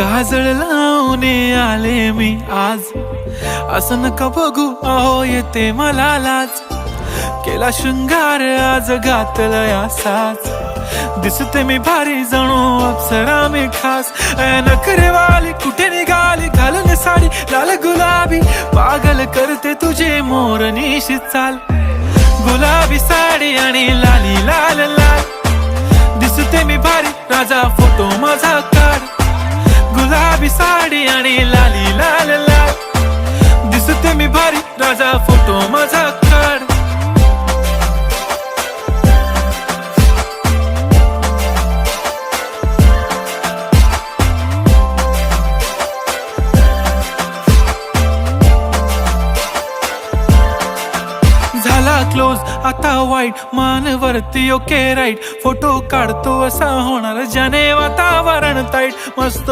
काजळ लावून आले मी आज, असं नका बघू अहो येते मला लाज. केला शृंगार आज घातलाय असाच, दिसते मी भारी जणू अप्सरा मी खास. नखरेवाली कुठे निघाली घालून साडी लाल गुलाबी, पागल करते तुझे मोरनीशी चाल. गुलाबी साडी आणि लाली लाल लाल, दिसते मी भारी राजा फोटो माझा काढ. गुलाबी साडी आणि लाली लाल लाल, दिसते मी भारी राजा फोटो माझा काढ. झाला क्लोज आता वाईट, मान वरती ओके राईट, फोटो काढतो असा होणार ज्याने वातावरण ताईट. मस्त